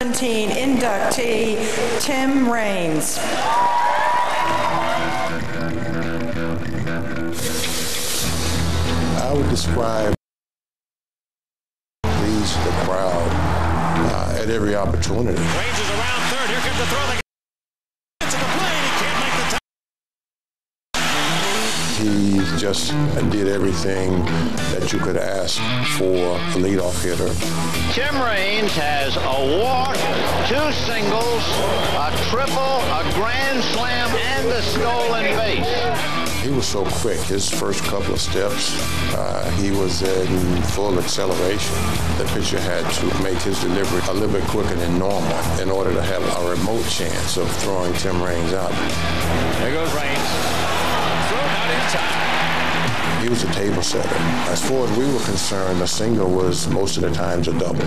2017 inductee, Tim Raines. I would describe leads the crowd at every opportunity. Raines is around third. Here comes the throw. They get to the plate. He can't make the tackle. He just did everything that you could ask for a leadoff hitter. Tim Raines has a walk, 2 singles, a triple, a grand slam, and a stolen base. He was so quick. His first couple of steps, he was in full acceleration. The pitcher had to make his delivery a little bit quicker than normal in order to have a remote chance of throwing Tim Raines out. There goes Raines. Thrown out in time. He was a table setter. As far as we were concerned, a single was most of the times a double.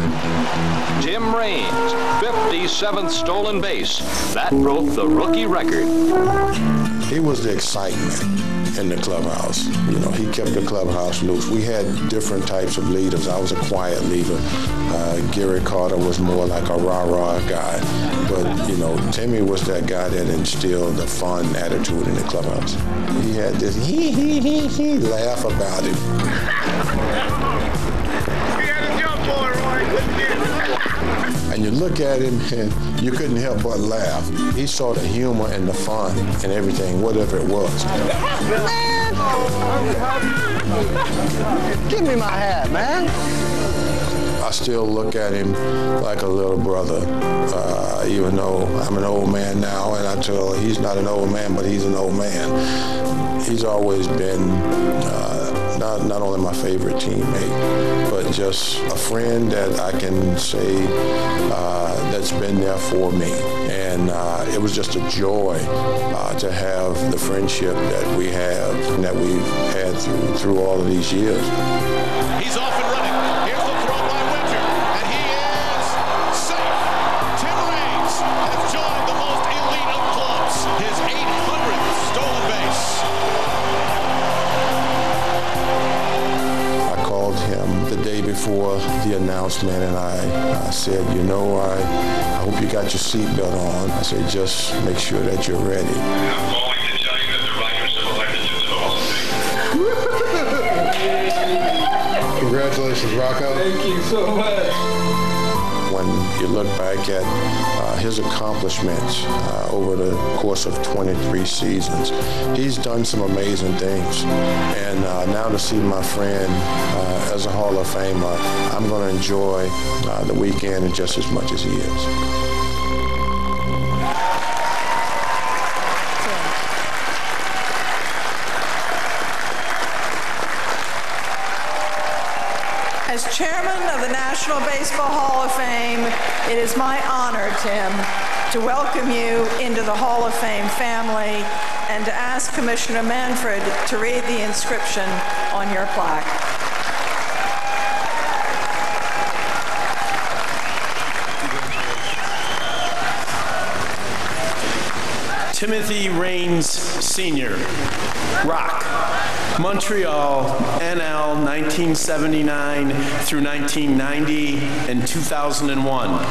Tim Raines, 57th stolen base. That broke the rookie record. He was the excitement in the clubhouse. You know, he kept the clubhouse loose. We had different types of leaders. I was a quiet leader. Gary Carter was more like a rah-rah guy. But, you know, Timmy was that guy that instilled the fun attitude in the clubhouse. He had this he laugh about it. We had a jump for it, Roy. And you look at him and you couldn't help but laugh. He saw the humor and the fun and everything, whatever it was. Man! Give me my hat, man. I still look at him like a little brother, even though I'm an old man now, and I tell he's not an old man, but he's an old man. He's always been not only my favorite teammate, but just a friend that I can say that's been there for me. And it was just a joy to have the friendship that we have and that we've had through all of these years. He's off and running. Here's the throw by Winter, and he is safe. Tim Raines has joined the most elite of clubs, his 800th stolen base. I called him the day before the announcement, and I said, you know, I hope you got your seatbelt on. I said, just make sure that you're ready. I'm calling to tell you that the Rikers have elected you to the Hall of Fame. Congratulations, Rocco. Thank you so much. When you look back at his accomplishments over the course of 23 seasons, he's done some amazing things. And now to see my friend as a Hall of Famer, I'm going to enjoy the weekend just as much as he is. As chairman of the National Baseball Hall of Fame, it is my honor, Tim, to welcome you into the Hall of Fame family and to ask Commissioner Manfred to read the inscription on your plaque. Timothy Raines, Sr., Rock, Montreal, NL 1979 through 1990 and 2001.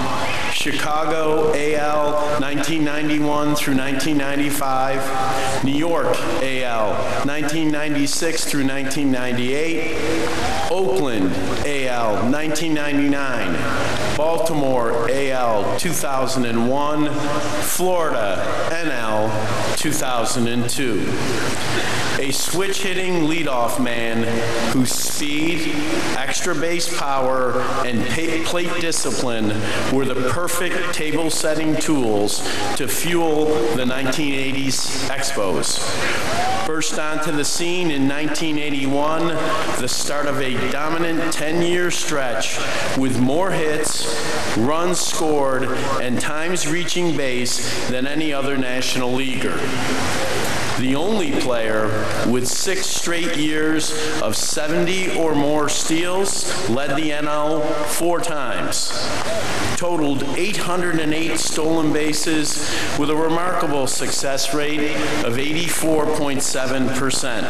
Chicago, AL 1991 through 1995. New York, AL 1996 through 1998. Oakland, AL 1999. Baltimore, AL 2001. Florida, NL 2002. A switch-hitting leadoff man whose speed, extra base power, and plate discipline were the perfect table-setting tools to fuel the 1980s Expos. Burst onto the scene in 1981, the start of a dominant 10-year stretch with more hits, runs scored, and times reaching base than any other National Leaguer. The only player with 6 straight years of 70 or more steals, led the NL 4 times. Totaled 808 stolen bases with a remarkable success rate of 84.7%.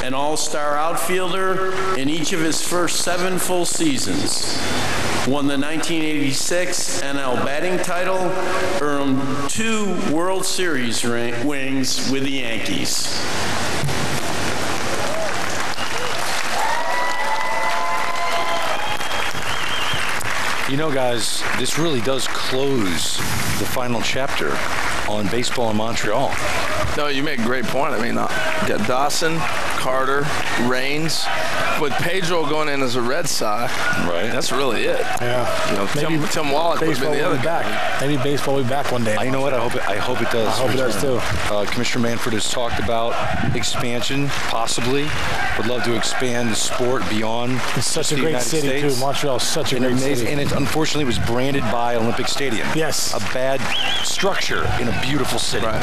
An all-star outfielder in each of his first 7 full seasons. won the 1986 NL batting title, earned 2 World Series rings with the Yankees. You know, guys, this really does close the final chapter on baseball in Montreal. No, you make a great point. I mean, you got Dawson, Carter, Raines, with Pedro going in as a Red Sox. Right. That's really it. Yeah. You know, Tim Wallach would be the other guy. Maybe baseball will be back one day. You know what? I hope it does. I hope it does too. Commissioner Manfred has talked about expansion, possibly. Would love to expand the sport beyond. It's such a great city too. Montreal is such a great city. And it unfortunately was branded by Olympic Stadium. Yes. A bad structure in a beautiful city. Right.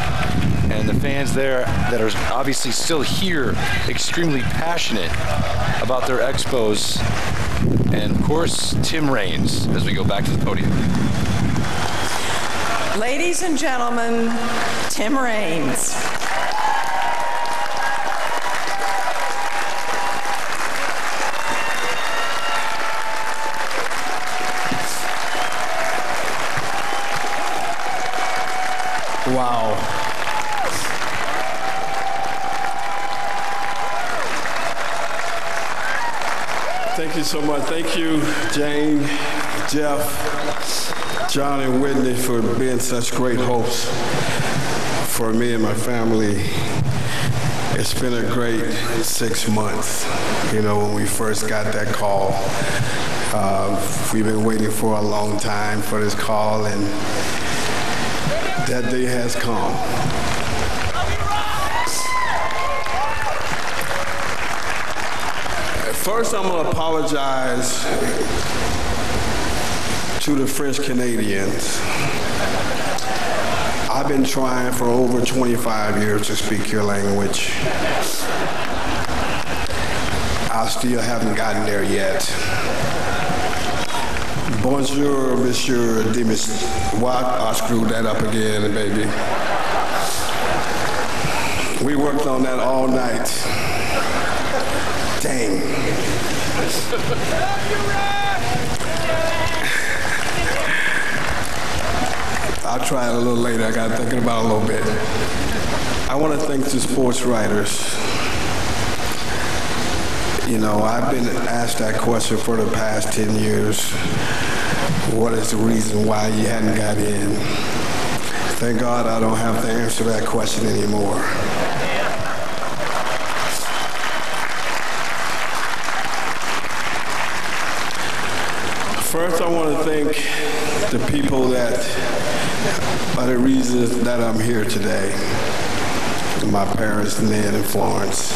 And the fans there that are obviously still here, extremely passionate about their Expos. And of course, Tim Raines, as we go back to the podium. Ladies and gentlemen, Tim Raines. Wow. Thank you so much. Thank you, Jane, Jeff, John, and Whitney for being such great hosts for me and my family. It's been a great 6 months. You know, when we first got that call, we've been waiting for a long time for this call, and that day has come. First, I'm going to apologize to the French Canadians. I've been trying for over 25 years to speak your language. I still haven't gotten there yet. Bonjour, Monsieur Demis. What? I screwed that up again, baby. We worked on that all night. Dang. I'll try it a little later. I got thinking about it a little bit. I want to thank the sports writers. You know, I've been asked that question for the past 10 years. What is the reason why you hadn't got in? Thank God I don't have to answer that question anymore. First, I want to thank the people that are the reasons that I'm here today. My parents, Ned and Florence.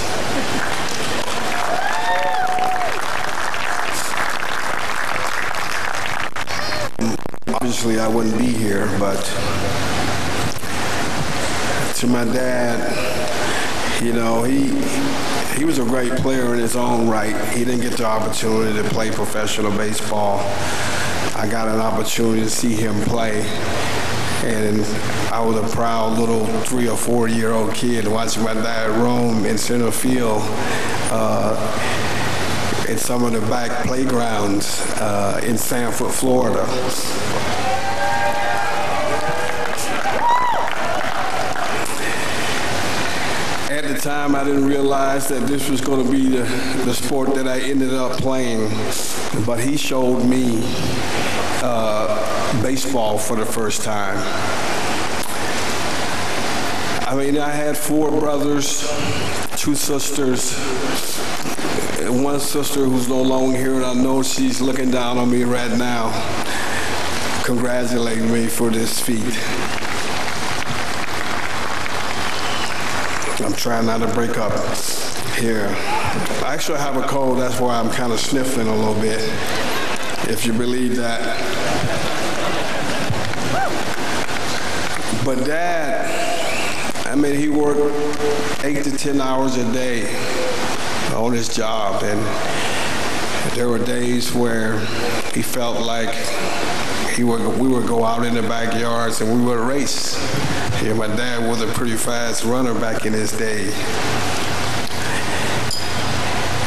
Obviously, I wouldn't be here, but to my dad, you know, he was a great player in his own right. He didn't get the opportunity to play professional baseball. I got an opportunity to see him play, and I was a proud little 3 or 4 year old kid watching my dad roam in center field in some of the back playgrounds in Sanford, Florida. At the time, I didn't realize that this was going to be the sport that I ended up playing, but he showed me baseball for the first time. I mean, I had 4 brothers, 2 sisters, and 1 sister who's no longer here, and I know she's looking down on me right now, congratulating me for this feat. I'm trying not to break up here. I actually have a cold, that's why I'm kind of sniffling a little bit, if you believe that. But Dad, I mean, he worked 8 to 10 hours a day on his job, and there were days where he felt like we would go out in the backyards and we would race. Yeah, my dad was a pretty fast runner back in his day.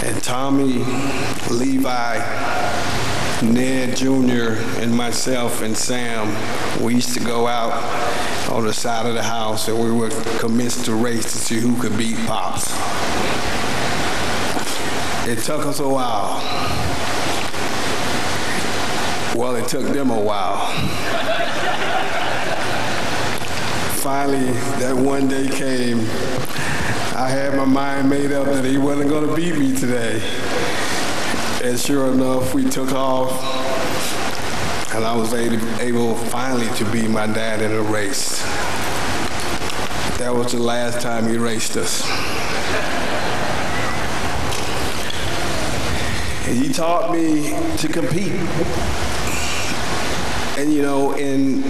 And Tommy, Levi, Ned Jr. and myself and Sam, we used to go out on the side of the house and we would commence to race to see who could beat Pops. It took us a while. Well, it took them a while. Finally, that one day came. I had my mind made up that he wasn't going to beat me today. And sure enough, we took off, and I was able finally to beat my dad in a race. That was the last time he raced us. And he taught me to compete. And you know, in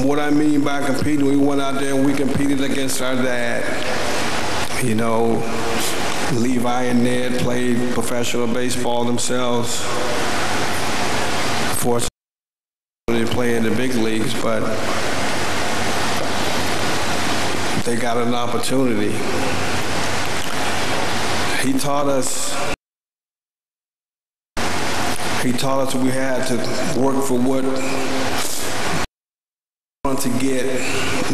what I mean by competing, we went out there and we competed against our dad. You know, Levi and Ned played professional baseball themselves. Fortunately, they play in the big leagues, but they got an opportunity. He taught us we had to work for what we want to get.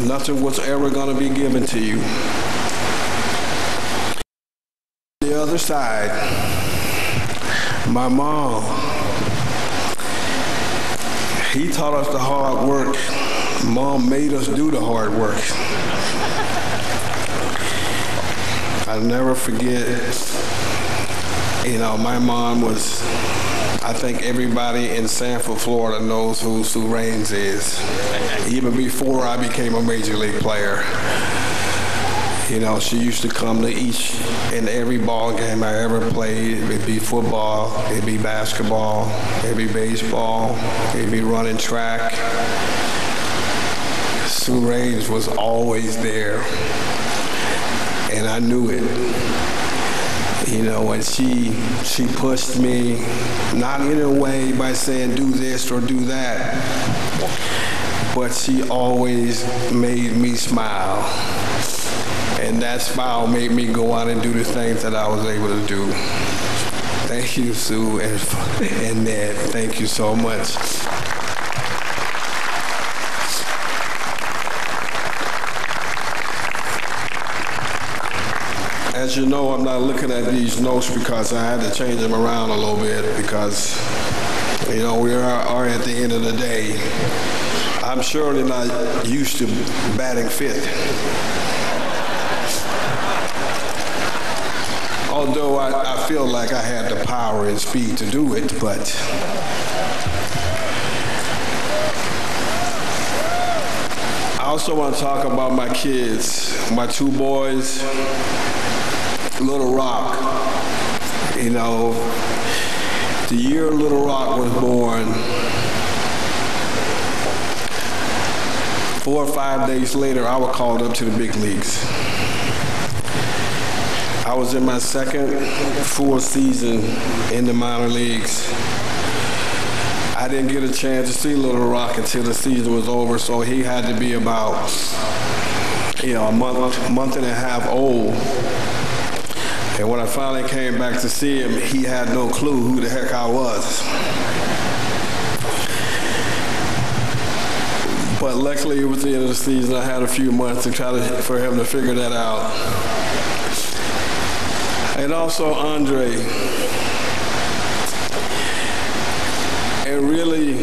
Nothing was ever going to be given to you. The other side, my mom, he taught us the hard work. Mom made us do the hard work. I'll never forget, you know, my mom was, I think everybody in Sanford, Florida knows who Sue Raines is, even before I became a major league player. You know, she used to come to each and every ball game I ever played. It'd be football, it'd be basketball, it'd be baseball, it'd be running track. Sue Raines was always there, and I knew it. You know, and she pushed me, not in a way by saying do this or do that, but she always made me smile. And that smile made me go out and do the things that I was able to do. Thank you, Sue and Ned. Thank you so much. As you know, I'm not looking at these notes because I had to change them around a little bit because, you know, we are at the end of the day. I'm surely not used to batting fifth. Although I feel like I had the power and speed to do it, but I also want to talk about my kids, my two boys, Little Rock. You know, the year Little Rock was born, 4 or 5 days later, I was called up to the big leagues. I was in my second full season in the minor leagues. I didn't get a chance to see Little Rock until the season was over, so he had to be about, you know, a month and a half old. And when I finally came back to see him, he had no clue who the heck I was. But luckily, it was the end of the season. I had a few months to for him to figure that out. And also Andre. And really,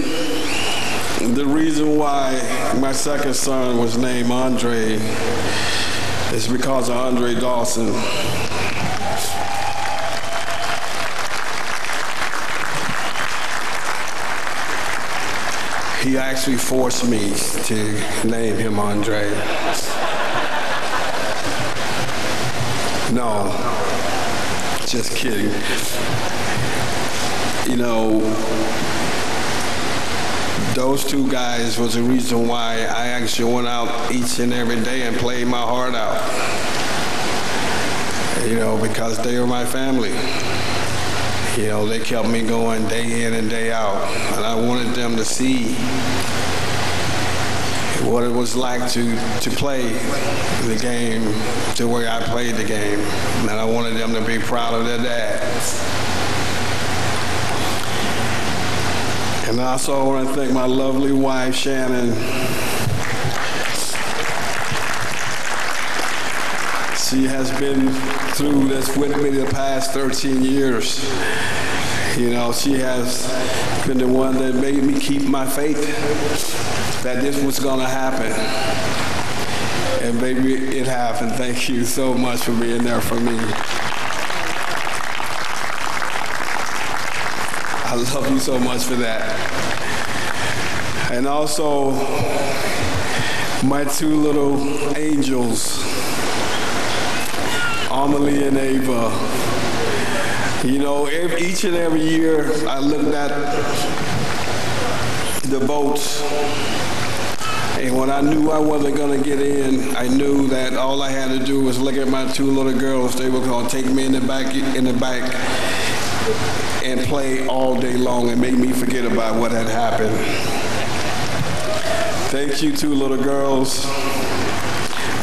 the reason why my second son was named Andre is because of Andre Dawson. He actually forced me to name him Andre. No. Just kidding. You know, those two guys was the reason why I actually went out each and every day and played my heart out. You know, because they were my family. You know, they kept me going day in and day out. And I wanted them to see what it was like to play the game the way I played the game. And I wanted them to be proud of their dad. And also I want to thank my lovely wife, Shannon. She has been through this with me the past 13 years. You know, she has been the one that made me keep my faith that this was going to happen. And baby, it happened. Thank you so much for being there for me. I love you so much for that. And also, my two little angels, Amelie and Ava. You know, each and every year I looked at the votes, and when I knew I wasn't going to get in, I knew that all I had to do was look at my two little girls. They were going to take me in the back, and play all day long and make me forget about what had happened. Thank you, two little girls.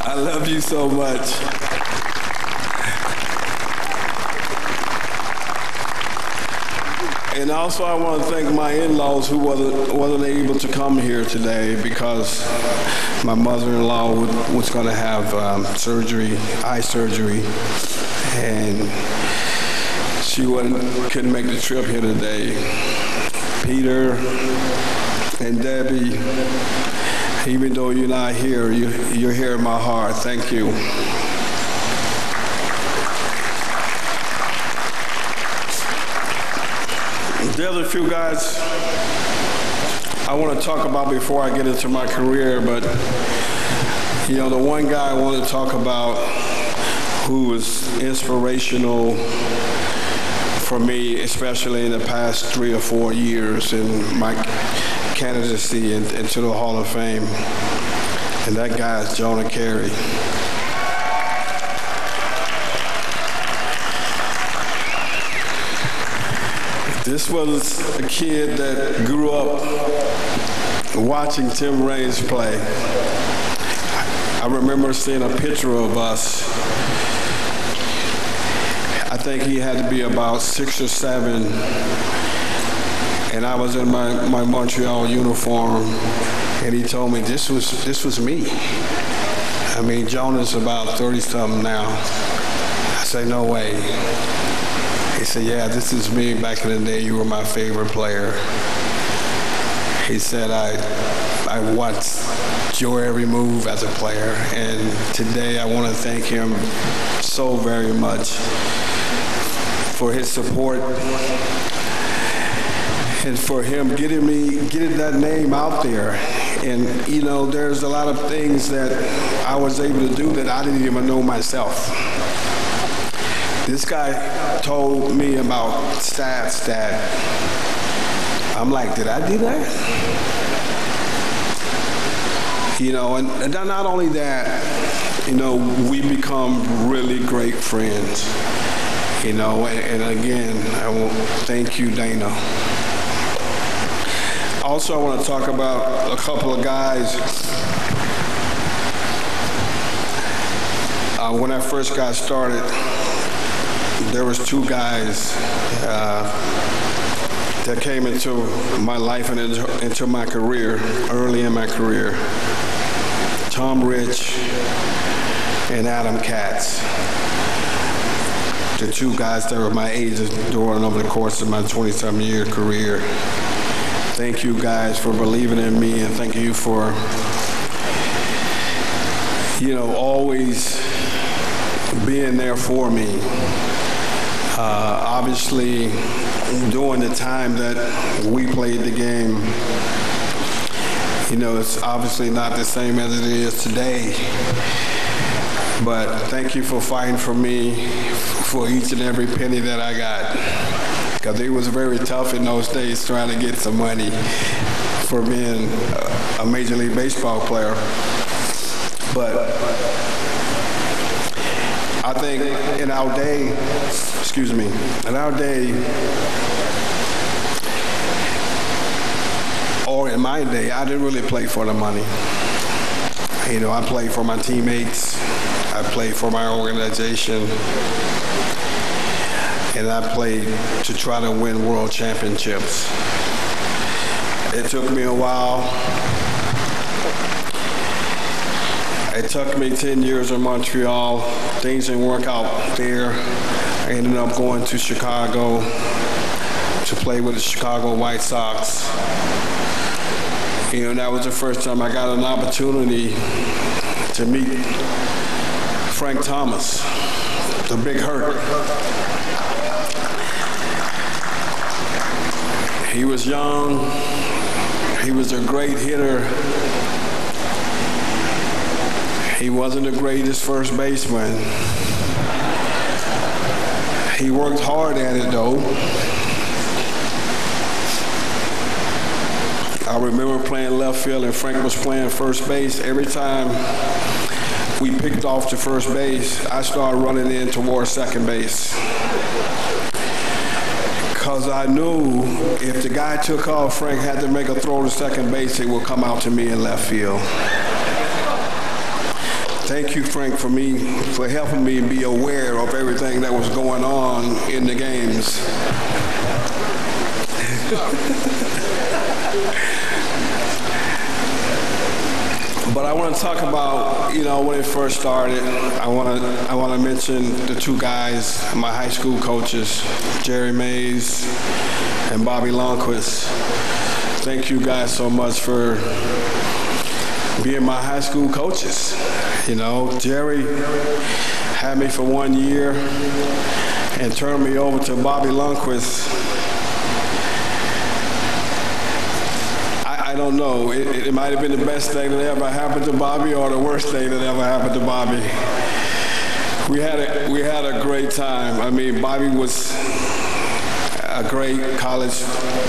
I love you so much. And also I want to thank my in-laws who wasn't able to come here today because my mother-in-law was going to have eye surgery, and she couldn't make the trip here today. Peter and Debbie, even though you're not here, you're here in my heart. Thank you. There's a few guys I want to talk about before I get into my career, but you know, the one guy I want to talk about who was inspirational for me, especially in the past 3 or 4 years in my candidacy into the Hall of Fame, and that guy is Jonah Carey. This was a kid that grew up watching Tim Raines play. I remember seeing a picture of us. I think he had to be about 6 or 7, and I was in my Montreal uniform, and he told me this was me. I mean, Jonah's about 30-something now. I said, no way. He said, yeah, this is me. Back in the day, you were my favorite player. He said, I watched your every move as a player, and today I want to thank him so very much for his support and for him getting that name out there. And, you know, there's a lot of things that I was able to do that I didn't even know myself. This guy told me about stats that I'm like, did I do that? You know, and not only that, you know, we become really great friends. You know, and again, I want to thank you, Dana. Also, I want to talk about a couple of guys. When I first got started, there was 2 guys that came into my life and into my career, early in my career. Tom Rich and Adam Katz. The 2 guys that were my age during over the course of my 20-something year career. Thank you guys for believing in me, and thank you for, you know, always being there for me. Obviously, during the time that we played the game, you know, it's obviously not the same as it is today. But thank you for fighting for me for each and every penny that I got. Because it was very tough in those days trying to get some money for being a Major League Baseball player. But I think in our day, or in my day, I didn't really play for the money. You know, I played for my teammates, I played for my organization, and I played to try to win world championships. It took me a while. It took me 10 years in Montreal. Things didn't work out there. I ended up going to Chicago to play with the Chicago White Sox. That was the first time I got an opportunity to meet Frank Thomas, the Big Hurt. He was young. He was a great hitter. He wasn't the greatest first baseman. He worked hard at it, though. I remember playing left field and Frank was playing first base. Every time we picked off to first base, I started running in towards second base. Because I knew if the guy took off, Frank had to make a throw to second base, it would come out to me in left field. Thank you, Frank, for helping me be aware of everything that was going on in the games. But I want to talk about, when it first started. I want to mention the two guys, my high school coaches, Jerry Mays and Bobby Lundquist. Thank you guys so much for being my high school coaches. Jerry had me for 1 year and turned me over to Bobby Lundquist. I don't know. It might have been the best thing that ever happened to Bobby or the worst thing that ever happened to Bobby. We had a great time. I mean, Bobby was a great college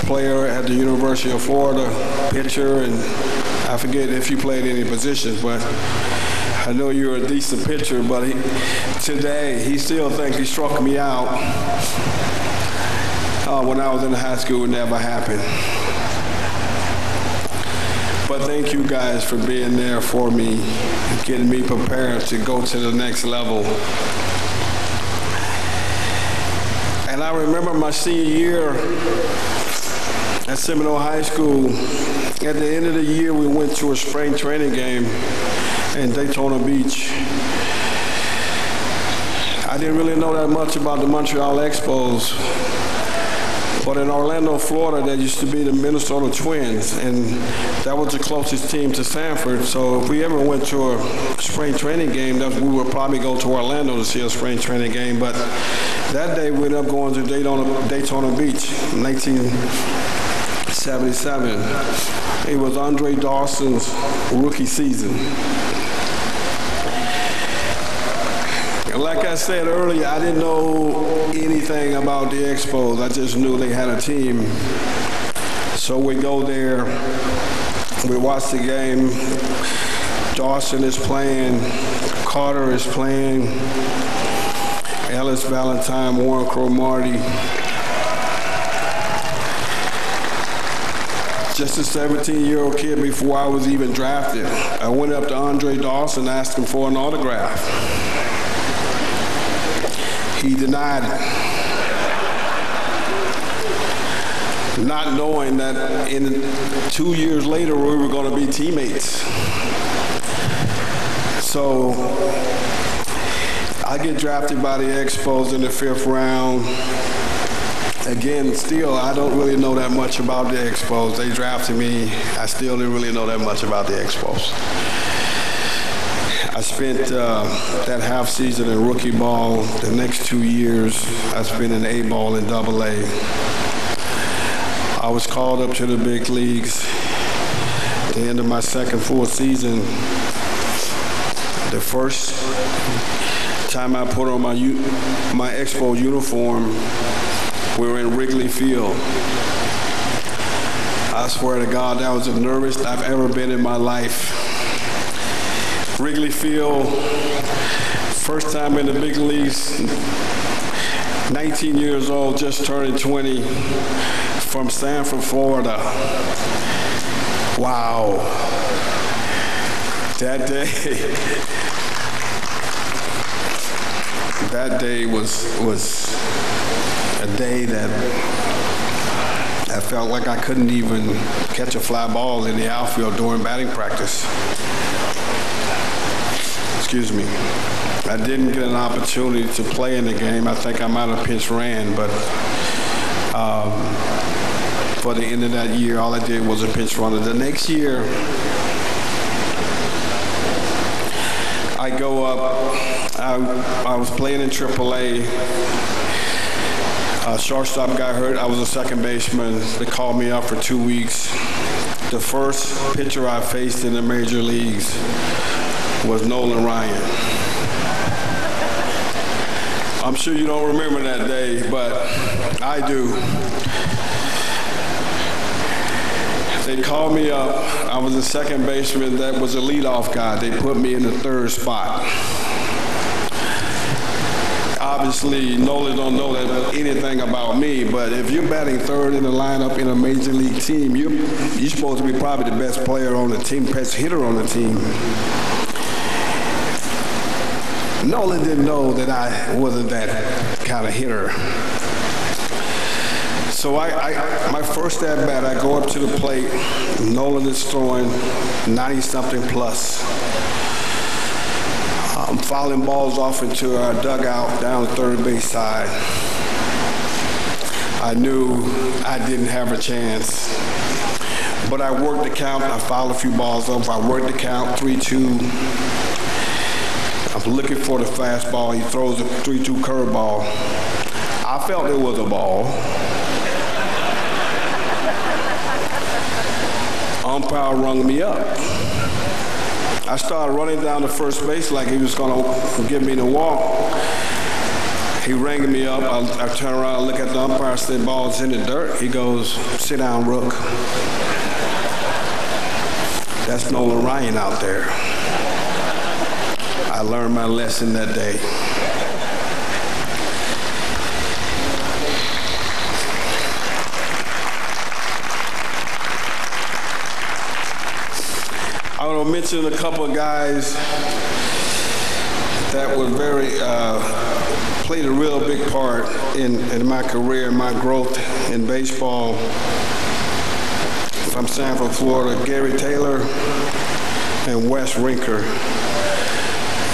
player at the University of Florida, pitcher, and I forget if he played any positions, but I know you're a decent pitcher, but today he still thinks he struck me out. When I was in high school, it never happened. But thank you guys for being there for me, getting me prepared to go to the next level. And I remember my senior year at Seminole High School. At the end of the year, we went to a spring training game in Daytona Beach. I didn't really know that much about the Montreal Expos, but in Orlando, Florida, there used to be the Minnesota Twins, and that was the closest team to Sanford. So if we ever went to a spring training game, we would probably go to Orlando to see a spring training game. But that day, we ended up going to Daytona Beach, 1977. It was Andre Dawson's rookie season. And like I said earlier, I didn't know anything about the Expos. I just knew they had a team. So we go there, we watch the game. Dawson is playing, Carter is playing, Ellis Valentine, Warren Cromartie. Just a 17-year-old kid before I was even drafted. I went up to Andre Dawson and asked him for an autograph. He denied it, not knowing that 2 years later we were going to be teammates. So I get drafted by the Expos in the 5th round. Again, still, I don't really know that much about the Expos. They drafted me. I still didn't really know that much about the Expos. I spent that half season in rookie ball. The next 2 years, I spent in A-ball and AA. I was called up to the big leagues. At the end of my second full season, the first time I put on my Expo uniform, we were in Wrigley Field. I swear to God, that was the nervous I've ever been in my life. Wrigley Field, first time in the big leagues, 19 years old, just turning 20, from Sanford, Florida. Wow. That day was a day that I I felt like I couldn't even catch a fly ball in the outfield during batting practice. Excuse me. I didn't get an opportunity to play in the game. I think I might have pinch ran, but for the end of that year, all I did was a pinch runner. The next year, I go up. I was playing in AAA. Shortstop got hurt. I was a second baseman. They called me up for 2 weeks. The first pitcher I faced in the major leagues was Nolan Ryan. I'm sure you don't remember that day, but I do. They called me up. I was a second baseman that was a leadoff guy. They put me in the third spot. Obviously, Nolan don't know anything about me, but if you're batting third in the lineup in a major league team, you're supposed to be probably the best player on the team, best hitter on the team. Nolan didn't know that I wasn't that kind of hitter. So my first at bat, I go up to the plate. Nolan is throwing 90-something plus. I'm fouling balls off into our dugout down the third base side. I knew I didn't have a chance. But I worked the count. I fouled a few balls off. I worked the count, 3-2. I'm looking for the fastball. He throws a 3-2 curveball. I felt it was a ball. Umpire rung me up. I started running down the first base like he was going to give me the walk. He rang me up. I turn around, look at the umpire, said, ball's in the dirt. He goes, sit down, Rook. That's Nolan Ryan out there. I learned my lesson that day. I want to mention a couple of guys that were played a real big part in my career, my growth in baseball. From Sanford, Florida, Gary Taylor and Wes Rinker.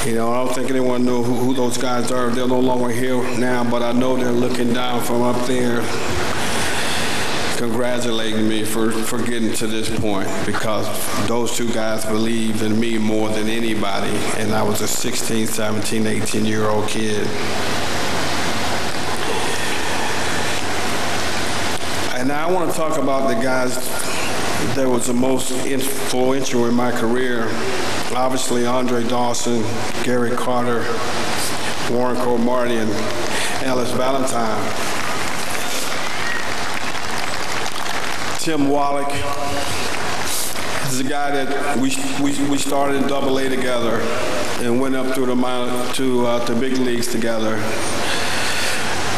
You know, I don't think anyone knew who those guys are. They're no longer here now, but I know they're looking down from up there, congratulating me for getting to this point, because those two guys believed in me more than anybody, and I was a 16, 17, 18-year-old kid. And now I want to talk about the guys that was the most influential in my career. Obviously, Andre Dawson, Gary Carter, Warren Cromartie, and Ellis Valentine. Tim Wallach is a guy that we started in AA together and went up through the big leagues together.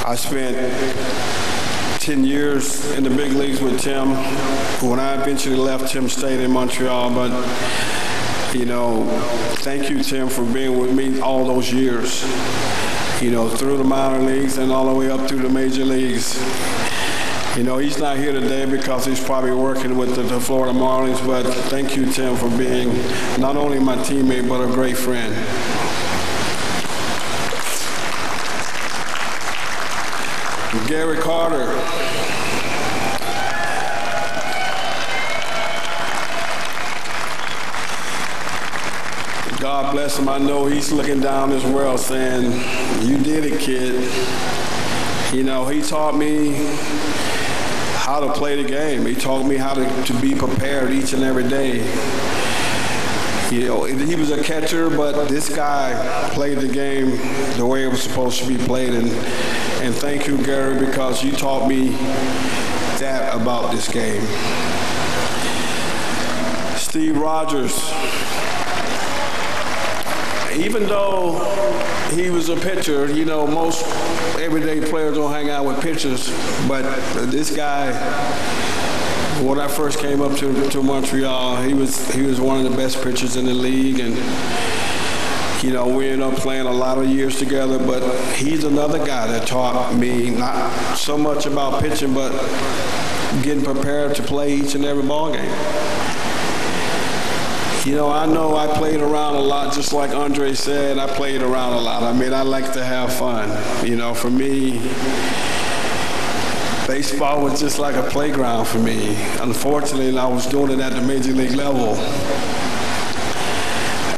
I spent 10 years in the big leagues with Tim. When I eventually left, Tim stayed in Montreal, but you know, thank you, Tim, for being with me all those years, you know, through the minor leagues and all the way up through the major leagues. You know, he's not here today because he's probably working with the Florida Marlins, but thank you, Tim, for being not only my teammate, but a great friend. Gary Carter. God bless him. I know he's looking down this world saying, you did it, kid. You know, he taught me how to play the game. He taught me how to be prepared each and every day. You know, he was a catcher, but this guy played the game the way it was supposed to be played. And thank you, Gary, because you taught me that about this game. Steve Rogers. Even though he was a pitcher, you know, most everyday players don't hang out with pitchers, but this guy, when I first came up to Montreal, he was one of the best pitchers in the league, and you know, we ended up playing a lot of years together, but he's another guy that taught me not so much about pitching, but getting prepared to play each and every ball game. You know I played around a lot, just like Andre said. I played around a lot. I mean, I like to have fun. You know, for me, baseball was just like a playground for me. Unfortunately, I was doing it at the major league level.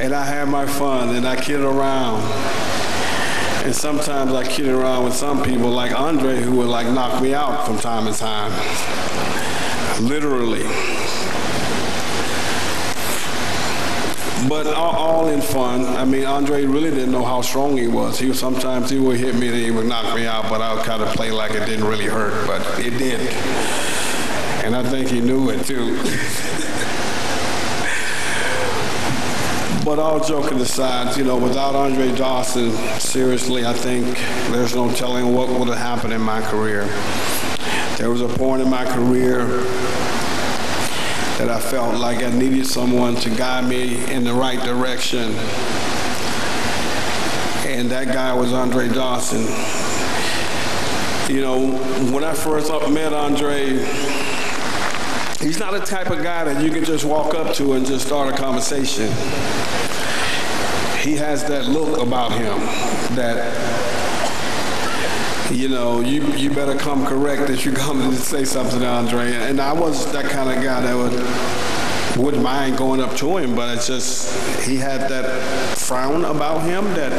And I had my fun, and I kidded around. And sometimes I kidded around with some people like Andre, who would like knock me out from time to time. Literally. But all in fun. I mean, Andre really didn't know how strong he was. Sometimes he would hit me and he would knock me out, but I would kind of play like it didn't really hurt, but it did. And I think he knew it too. But all joking aside, you know, without Andre Dawson, seriously, I think there's no telling what would have happened in my career. There was a point in my career that I felt like I needed someone to guide me in the right direction. And that guy was Andre Dawson. You know, when I first met Andre, he's not the type of guy that you can just walk up to and just start a conversation. He has that look about him that, you know, you better come correct if you come to say something to Andre. And I was that kind of guy that wouldn't mind going up to him, but it's just, he had that frown about him that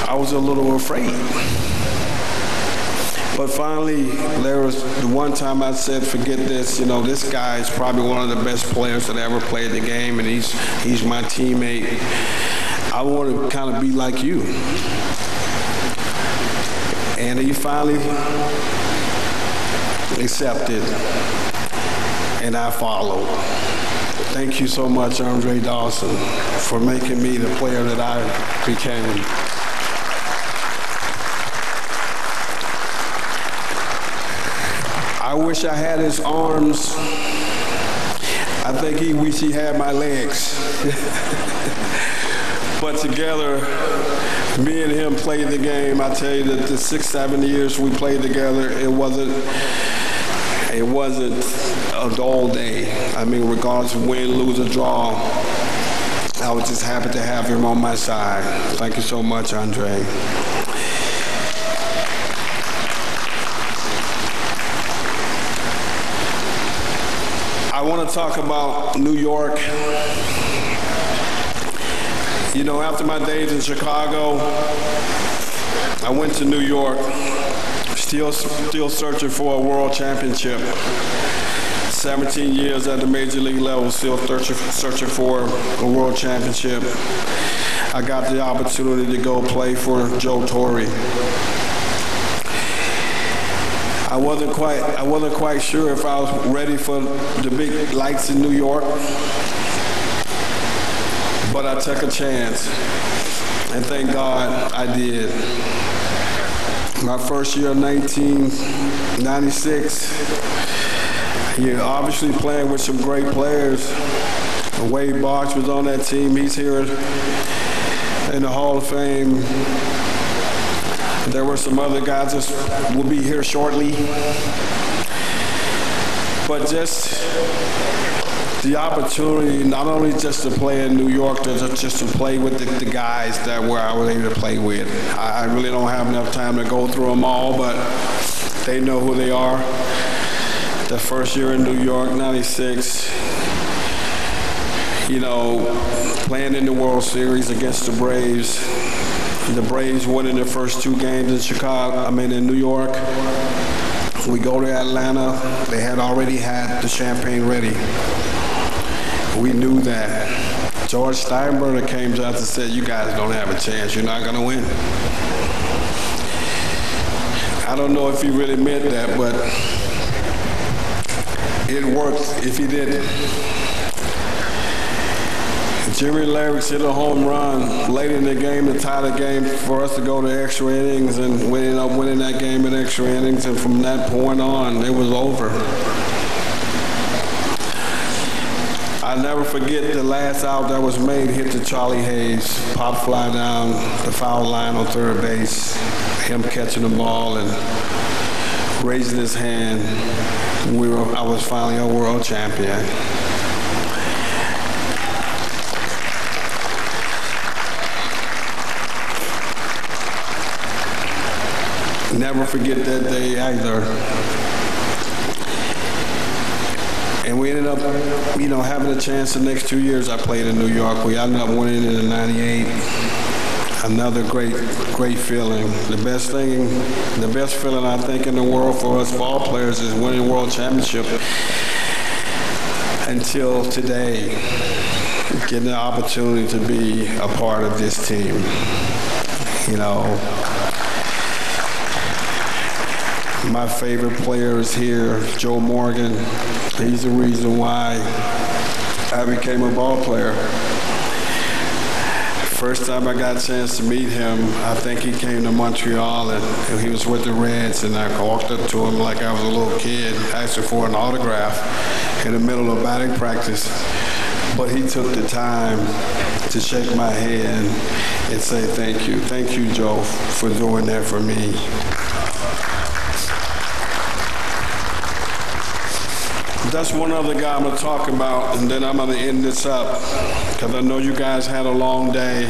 I was a little afraid. But finally, there was the one time I said, forget this, you know, this guy is probably one of the best players that ever played the game, and he's my teammate. I want to kind of be like you. And he finally accepted, and I followed. Thank you so much, Andre Dawson, for making me the player that I became. I wish I had his arms. I think he wished he had my legs. But together, me and him played the game. I tell you that the 6-7 years we played together, it wasn't a dull day. I mean, regardless of win, lose, or draw, I was just happy to have him on my side. Thank you so much, Andre. I want to talk about New York. You know, after my days in Chicago, I went to New York, still searching for a world championship. 17 years at the major league level, still searching for a world championship. I got the opportunity to go play for Joe Torre. I wasn't quite sure if I was ready for the big lights in New York, but I took a chance, and thank God I did. My first year, 1996, you're obviously playing with some great players. Wade Boggs was on that team. He's here in the Hall of Fame. There were some other guys that will be here shortly. But just the opportunity, not only just to play in New York, just to play with the guys that I was able to play with. I really don't have enough time to go through them all, but they know who they are. The first year in New York, 96, you know, playing in the World Series against the Braves. The Braves winning their first 2 games in New York. We go to Atlanta. They had already had the champagne ready. We knew that. George Steinbrenner came to us and said, you guys don't have a chance. You're not going to win. I don't know if he really meant that, but it worked if he didn't. Jimmy Larrix hit a home run late in the game to tie the game for us to go to extra innings, and we ended up winning that game in extra innings, and from that point on, it was over. I'll never forget the last out that was made, hit to Charlie Hayes, pop fly down the foul line on third base, him catching the ball and raising his hand. I was finally a world champion. Never forget that day either. And we ended up, having a chance the next 2 years I played in New York. We ended up winning it in '98. Another great feeling. The best feeling I think in the world for us ball players is winning world championship. Until today, getting the opportunity to be a part of this team. My favorite player is here, Joe Morgan. He's the reason why I became a ball player. First time I got a chance to meet him, I think he came to Montreal and he was with the Reds, and I walked up to him like I was a little kid, asked him for an autograph in the middle of batting practice. But he took the time to shake my hand and say thank you. Thank you, Joe, for doing that for me. That's one other guy I'm going to talk about, and then I'm going to end this up, because I know you guys had a long day.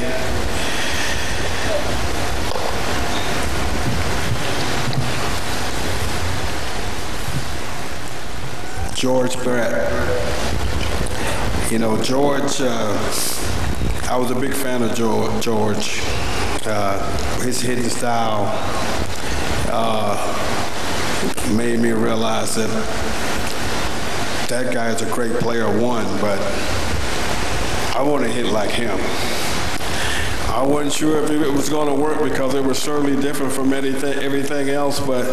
George Brett. George, I was a big fan of George. His hitting style made me realize that guy is a great player, one, but I want to hit like him. I wasn't sure if it was going to work because it was certainly different from everything else, but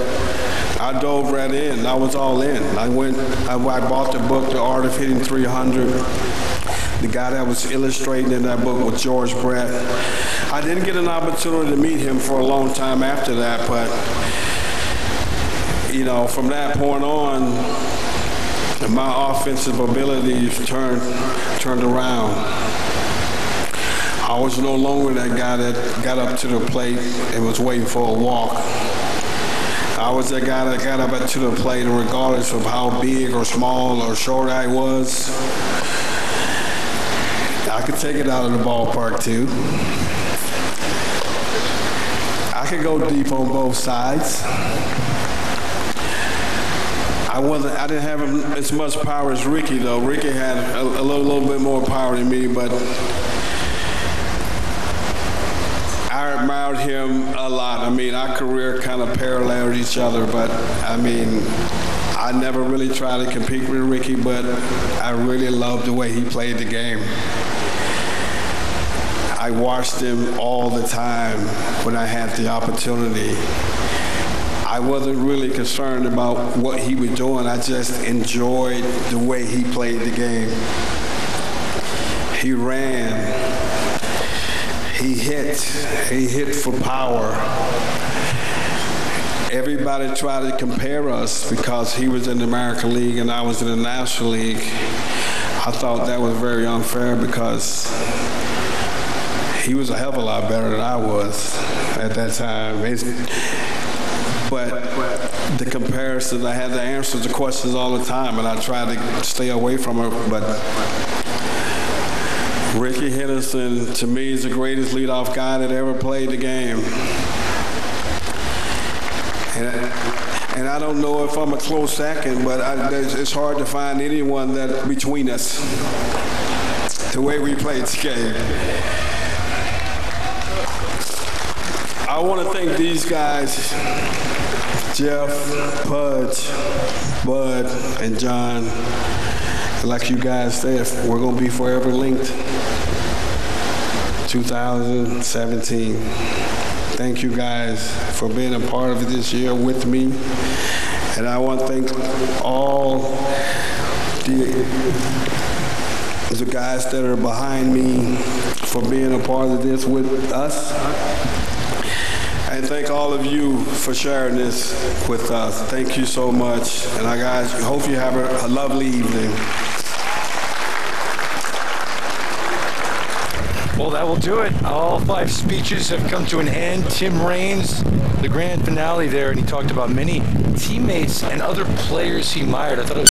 I dove right in. I was all in. I bought the book, The Art of Hitting 300. The guy that was illustrating in that book was George Brett. I didn't get an opportunity to meet him for a long time after that, but, from that point on, my offensive abilities turned around. I was no longer that guy that got up to the plate and was waiting for a walk. I was that guy that got up to the plate, and regardless of how big or small or short I was, I could take it out of the ballpark too. I could go deep on both sides. I didn't have as much power as Ricky, though. Ricky had a little bit more power than me, but I admired him a lot. Our career kind of paralleled each other, but I never really tried to compete with Ricky, but I really loved the way he played the game. I watched him all the time when I had the opportunity. I wasn't really concerned about what he was doing. I just enjoyed the way he played the game. He ran. He hit for power. Everybody tried to compare us because he was in the American League and I was in the National League. I thought that was very unfair because he was a hell of a lot better than I was at that time. But the comparison, I had to answer the questions all the time, and I tried to stay away from her. But Ricky Henderson, to me, is the greatest leadoff guy that ever played the game. And I don't know if I'm a close second, but it's hard to find anyone that between us, the way we played the game. I want to thank these guys, Jeff, Pudge, Bud, and John. Like you guys said, we're going to be forever linked. 2017. Thank you guys for being a part of it this year with me. And I want to thank all the guys that are behind me for being a part of this with us. And thank all of you for sharing this with us. Thank you so much. And I guys hope you have a lovely evening. Well, that will do it. All 5 speeches have come to an end. Tim Raines, the grand finale there, and he talked about many teammates and other players he admired. I thought it was